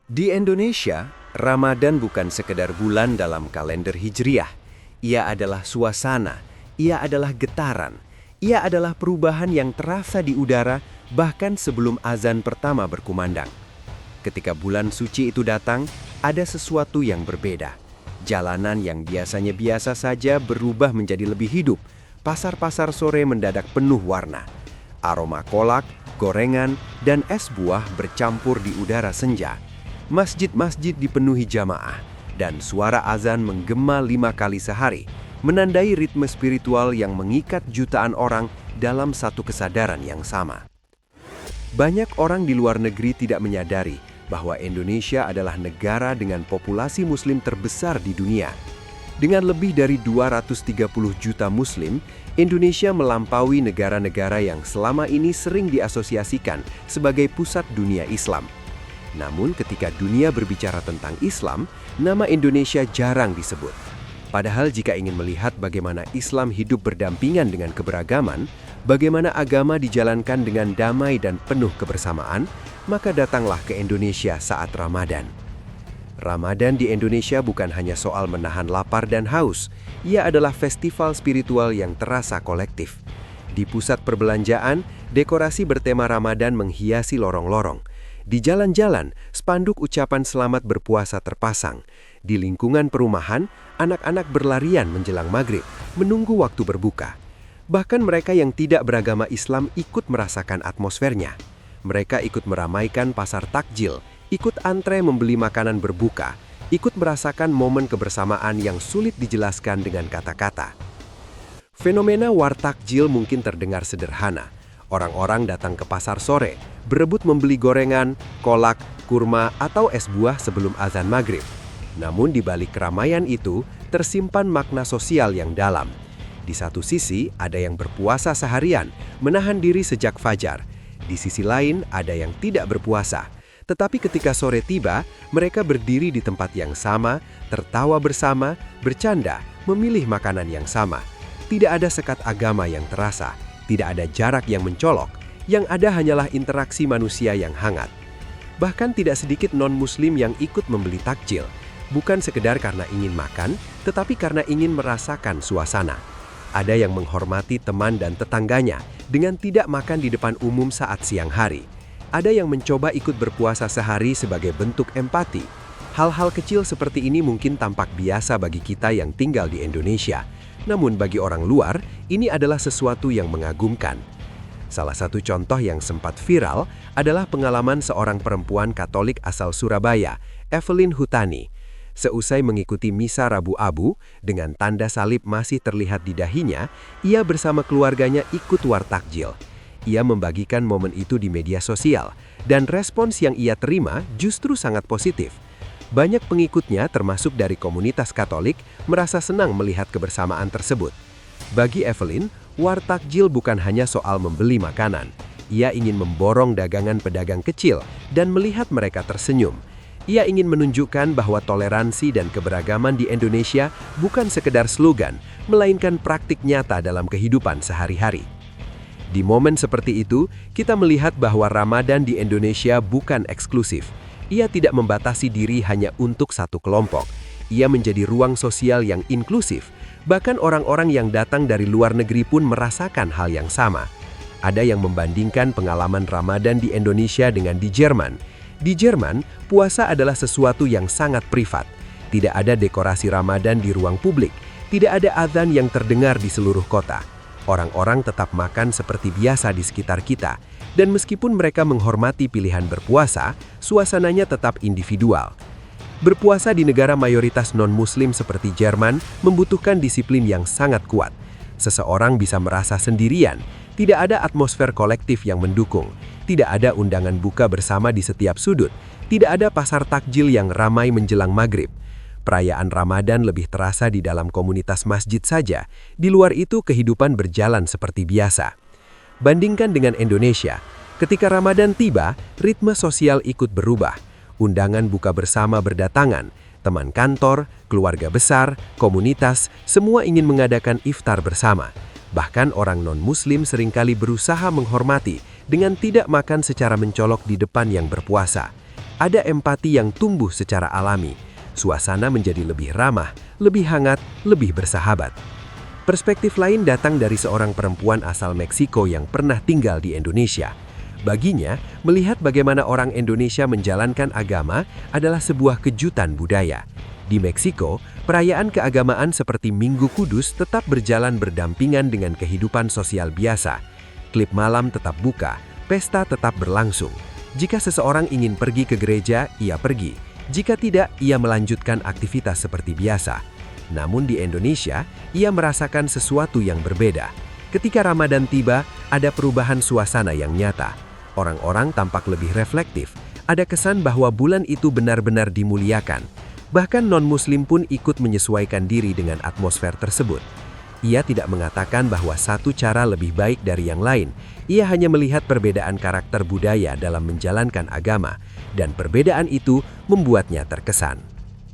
Di Indonesia, Ramadan bukan sekedar bulan dalam kalender Hijriah. Ia adalah suasana, ia adalah getaran, ia adalah perubahan yang terasa di udara bahkan sebelum azan pertama berkumandang. Ketika bulan suci itu datang, ada sesuatu yang berbeda. Jalanan yang biasanya biasa saja berubah menjadi lebih hidup. Pasar-pasar sore mendadak penuh warna. Aroma kolak, gorengan, dan es buah bercampur di udara senja. Masjid-masjid dipenuhi jamaah, dan suara azan menggema 5 kali sehari, menandai ritme spiritual yang mengikat jutaan orang dalam satu kesadaran yang sama. Banyak orang di luar negeri tidak menyadari bahwa Indonesia adalah negara dengan populasi Muslim terbesar di dunia. Dengan lebih dari 230 juta Muslim, Indonesia melampaui negara-negara yang selama ini sering diasosiasikan sebagai pusat dunia Islam. Namun ketika dunia berbicara tentang Islam, nama Indonesia jarang disebut. Padahal jika ingin melihat bagaimana Islam hidup berdampingan dengan keberagaman, bagaimana agama dijalankan dengan damai dan penuh kebersamaan, maka datanglah ke Indonesia saat Ramadan. Ramadan di Indonesia bukan hanya soal menahan lapar dan haus, ia adalah festival spiritual yang terasa kolektif. Di pusat perbelanjaan, dekorasi bertema Ramadan menghiasi lorong-lorong. Di jalan-jalan, spanduk ucapan selamat berpuasa terpasang. Di lingkungan perumahan, anak-anak berlarian menjelang maghrib, menunggu waktu berbuka. Bahkan mereka yang tidak beragama Islam ikut merasakan atmosfernya. Mereka ikut meramaikan pasar takjil, ikut antre membeli makanan berbuka, ikut merasakan momen kebersamaan yang sulit dijelaskan dengan kata-kata. Fenomena wartakjil mungkin terdengar sederhana. Orang-orang datang ke pasar sore, berebut membeli gorengan, kolak, kurma, atau es buah sebelum azan maghrib. Namun di balik keramaian itu, tersimpan makna sosial yang dalam. Di satu sisi, ada yang berpuasa seharian, menahan diri sejak fajar. Di sisi lain, ada yang tidak berpuasa. Tetapi ketika sore tiba, mereka berdiri di tempat yang sama, tertawa bersama, bercanda, memilih makanan yang sama. Tidak ada sekat agama yang terasa. Tidak ada jarak yang mencolok, yang ada hanyalah interaksi manusia yang hangat. Bahkan tidak sedikit non-muslim yang ikut membeli takjil, bukan sekedar karena ingin makan, tetapi karena ingin merasakan suasana. Ada yang menghormati teman dan tetangganya dengan tidak makan di depan umum saat siang hari. Ada yang mencoba ikut berpuasa sehari sebagai bentuk empati. Hal-hal kecil seperti ini mungkin tampak biasa bagi kita yang tinggal di Indonesia. Namun bagi orang luar, ini adalah sesuatu yang mengagumkan. Salah satu contoh yang sempat viral adalah pengalaman seorang perempuan Katolik asal Surabaya, Evelyn Hutani. Seusai mengikuti misa Rabu Abu, dengan tanda salib masih terlihat di dahinya, ia bersama keluarganya ikut wartakjil. Ia membagikan momen itu di media sosial, dan respons yang ia terima justru sangat positif. Banyak pengikutnya termasuk dari komunitas Katolik merasa senang melihat kebersamaan tersebut. Bagi Evelyn, wartakjil bukan hanya soal membeli makanan. Ia ingin memborong dagangan pedagang kecil dan melihat mereka tersenyum. Ia ingin menunjukkan bahwa toleransi dan keberagaman di Indonesia bukan sekedar slogan, melainkan praktik nyata dalam kehidupan sehari-hari. Di momen seperti itu, kita melihat bahwa Ramadan di Indonesia bukan eksklusif. Ia tidak membatasi diri hanya untuk satu kelompok. Ia menjadi ruang sosial yang inklusif. Bahkan orang-orang yang datang dari luar negeri pun merasakan hal yang sama. Ada yang membandingkan pengalaman Ramadan di Indonesia dengan di Jerman. Di Jerman, puasa adalah sesuatu yang sangat privat. Tidak ada dekorasi Ramadan di ruang publik. Tidak ada azan yang terdengar di seluruh kota. Orang-orang tetap makan seperti biasa di sekitar kita. Dan meskipun mereka menghormati pilihan berpuasa, suasananya tetap individual. Berpuasa di negara mayoritas non-muslim seperti Jerman membutuhkan disiplin yang sangat kuat. Seseorang bisa merasa sendirian, tidak ada atmosfer kolektif yang mendukung, tidak ada undangan buka bersama di setiap sudut, tidak ada pasar takjil yang ramai menjelang maghrib. Perayaan Ramadan lebih terasa di dalam komunitas masjid saja, di luar itu kehidupan berjalan seperti biasa. Bandingkan dengan Indonesia, ketika Ramadan tiba, ritme sosial ikut berubah. Undangan buka bersama berdatangan, teman kantor, keluarga besar, komunitas, semua ingin mengadakan iftar bersama. Bahkan orang non-muslim seringkali berusaha menghormati dengan tidak makan secara mencolok di depan yang berpuasa. Ada empati yang tumbuh secara alami. Suasana menjadi lebih ramah, lebih hangat, lebih bersahabat. Perspektif lain datang dari seorang perempuan asal Meksiko yang pernah tinggal di Indonesia. Baginya, melihat bagaimana orang Indonesia menjalankan agama adalah sebuah kejutan budaya. Di Meksiko, perayaan keagamaan seperti Minggu Kudus tetap berjalan berdampingan dengan kehidupan sosial biasa. Klub malam tetap buka, pesta tetap berlangsung. Jika seseorang ingin pergi ke gereja, ia pergi. Jika tidak, ia melanjutkan aktivitas seperti biasa. Namun di Indonesia, ia merasakan sesuatu yang berbeda. Ketika Ramadan tiba, ada perubahan suasana yang nyata. Orang-orang tampak lebih reflektif. Ada kesan bahwa bulan itu benar-benar dimuliakan. Bahkan non-muslim pun ikut menyesuaikan diri dengan atmosfer tersebut. Ia tidak mengatakan bahwa satu cara lebih baik dari yang lain. Ia hanya melihat perbedaan karakter budaya dalam menjalankan agama, dan perbedaan itu membuatnya terkesan.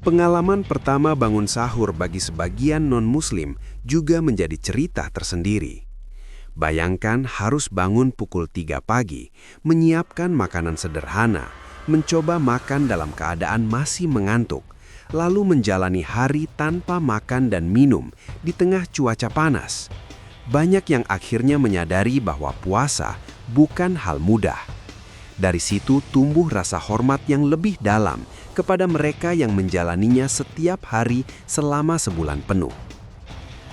Pengalaman pertama bangun sahur bagi sebagian non-muslim juga menjadi cerita tersendiri. Bayangkan harus bangun pukul 3 pagi, menyiapkan makanan sederhana, mencoba makan dalam keadaan masih mengantuk, lalu menjalani hari tanpa makan dan minum di tengah cuaca panas. Banyak yang akhirnya menyadari bahwa puasa bukan hal mudah. Dari situ tumbuh rasa hormat yang lebih dalam kepada mereka yang menjalaninya setiap hari selama sebulan penuh.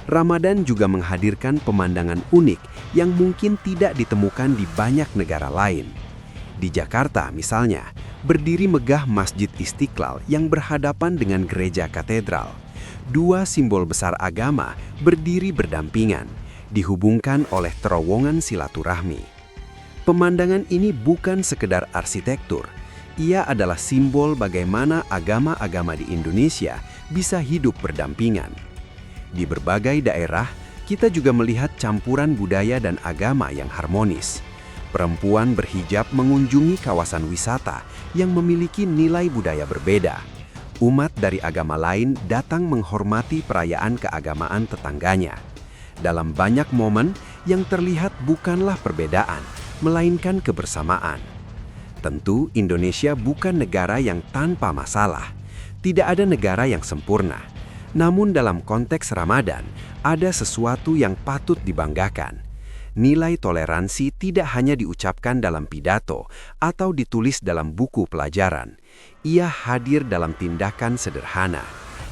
Ramadan juga menghadirkan pemandangan unik yang mungkin tidak ditemukan di banyak negara lain. Di Jakarta misalnya, berdiri megah Masjid Istiqlal yang berhadapan dengan gereja katedral. Dua simbol besar agama berdiri berdampingan, dihubungkan oleh terowongan silaturahmi. Pemandangan ini bukan sekedar arsitektur, ia adalah simbol bagaimana agama-agama di Indonesia bisa hidup berdampingan. Di berbagai daerah, kita juga melihat campuran budaya dan agama yang harmonis. Perempuan berhijab mengunjungi kawasan wisata yang memiliki nilai budaya berbeda. Umat dari agama lain datang menghormati perayaan keagamaan tetangganya. Dalam banyak momen, yang terlihat bukanlah perbedaan, melainkan kebersamaan. Tentu, Indonesia bukan negara yang tanpa masalah. Tidak ada negara yang sempurna. Namun dalam konteks Ramadan, ada sesuatu yang patut dibanggakan. Nilai toleransi tidak hanya diucapkan dalam pidato atau ditulis dalam buku pelajaran. Ia hadir dalam tindakan sederhana,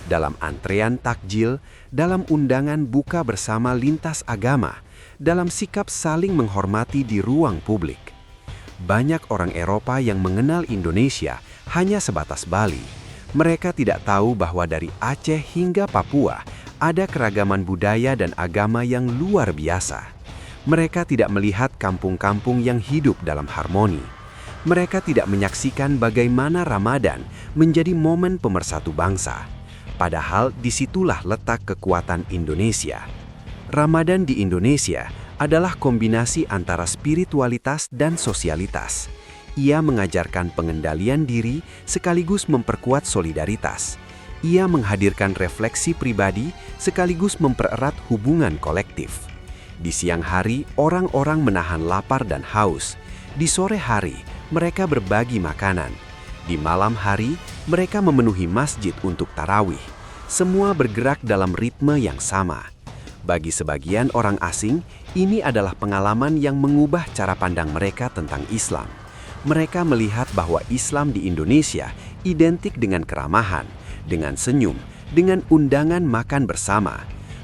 dalam antrean takjil, dalam undangan buka bersama lintas agama, dalam sikap saling menghormati di ruang publik. Banyak orang Eropa yang mengenal Indonesia hanya sebatas Bali. Mereka tidak tahu bahwa dari Aceh hingga Papua ada keragaman budaya dan agama yang luar biasa. Mereka tidak melihat kampung-kampung yang hidup dalam harmoni. Mereka tidak menyaksikan bagaimana Ramadan menjadi momen pemersatu bangsa. Padahal disitulah letak kekuatan Indonesia. Ramadan di Indonesia adalah kombinasi antara spiritualitas dan sosialitas. Ia mengajarkan pengendalian diri sekaligus memperkuat solidaritas. Ia menghadirkan refleksi pribadi sekaligus mempererat hubungan kolektif. Di siang hari, orang-orang menahan lapar dan haus. Di sore hari, mereka berbagi makanan. Di malam hari, mereka memenuhi masjid untuk tarawih. Semua bergerak dalam ritme yang sama. Bagi sebagian orang asing, ini adalah pengalaman yang mengubah cara pandang mereka tentang Islam. Mereka melihat bahwa Islam di Indonesia identik dengan keramahan, dengan senyum, dengan undangan makan bersama.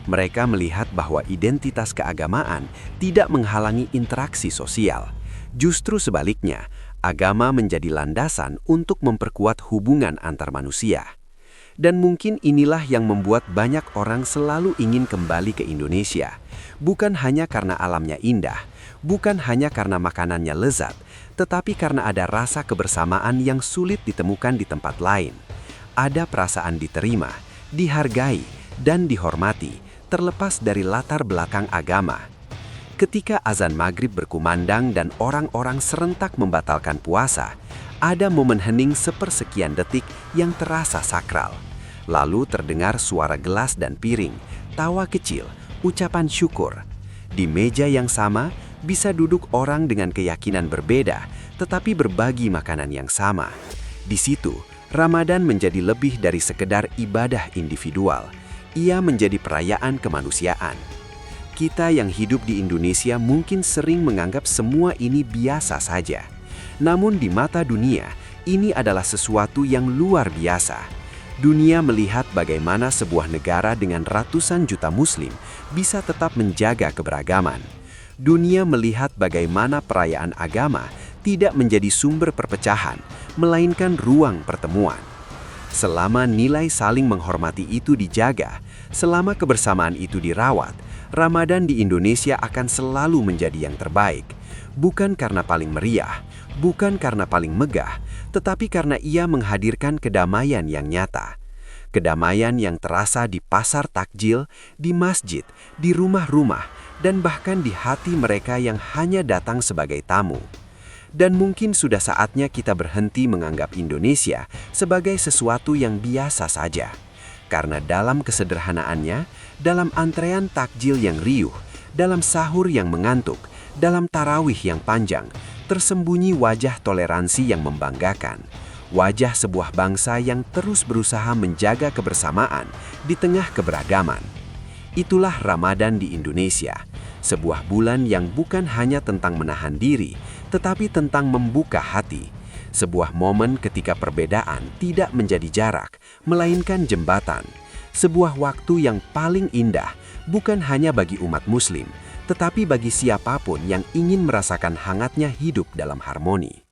Mereka melihat bahwa identitas keagamaan tidak menghalangi interaksi sosial. Justru sebaliknya, agama menjadi landasan untuk memperkuat hubungan antar manusia. Dan mungkin inilah yang membuat banyak orang selalu ingin kembali ke Indonesia. Bukan hanya karena alamnya indah, bukan hanya karena makanannya lezat, tetapi karena ada rasa kebersamaan yang sulit ditemukan di tempat lain. Ada perasaan diterima, dihargai, dan dihormati, terlepas dari latar belakang agama. Ketika azan maghrib berkumandang dan orang-orang serentak membatalkan puasa, ada momen hening sepersekian detik yang terasa sakral. Lalu terdengar suara gelas dan piring, tawa kecil, ucapan syukur. Di meja yang sama, bisa duduk orang dengan keyakinan berbeda, tetapi berbagi makanan yang sama. Di situ, Ramadan menjadi lebih dari sekedar ibadah individual. Ia menjadi perayaan kemanusiaan. Kita yang hidup di Indonesia mungkin sering menganggap semua ini biasa saja. Namun di mata dunia, ini adalah sesuatu yang luar biasa. Dunia melihat bagaimana sebuah negara dengan ratusan juta muslim bisa tetap menjaga keberagaman. Dunia melihat bagaimana perayaan agama tidak menjadi sumber perpecahan, melainkan ruang pertemuan. Selama nilai saling menghormati itu dijaga, selama kebersamaan itu dirawat, Ramadan di Indonesia akan selalu menjadi yang terbaik. Bukan karena paling meriah, bukan karena paling megah, tetapi karena ia menghadirkan kedamaian yang nyata. Kedamaian yang terasa di pasar takjil, di masjid, di rumah-rumah, dan bahkan di hati mereka yang hanya datang sebagai tamu. Dan mungkin sudah saatnya kita berhenti menganggap Indonesia sebagai sesuatu yang biasa saja. Karena dalam kesederhanaannya, dalam antrean takjil yang riuh, dalam sahur yang mengantuk, dalam tarawih yang panjang, tersembunyi wajah toleransi yang membanggakan. Wajah sebuah bangsa yang terus berusaha menjaga kebersamaan di tengah keberagaman. Itulah Ramadan di Indonesia, sebuah bulan yang bukan hanya tentang menahan diri, tetapi tentang membuka hati. Sebuah momen ketika perbedaan tidak menjadi jarak, melainkan jembatan. Sebuah waktu yang paling indah, bukan hanya bagi umat muslim, tetapi bagi siapapun yang ingin merasakan hangatnya hidup dalam harmoni.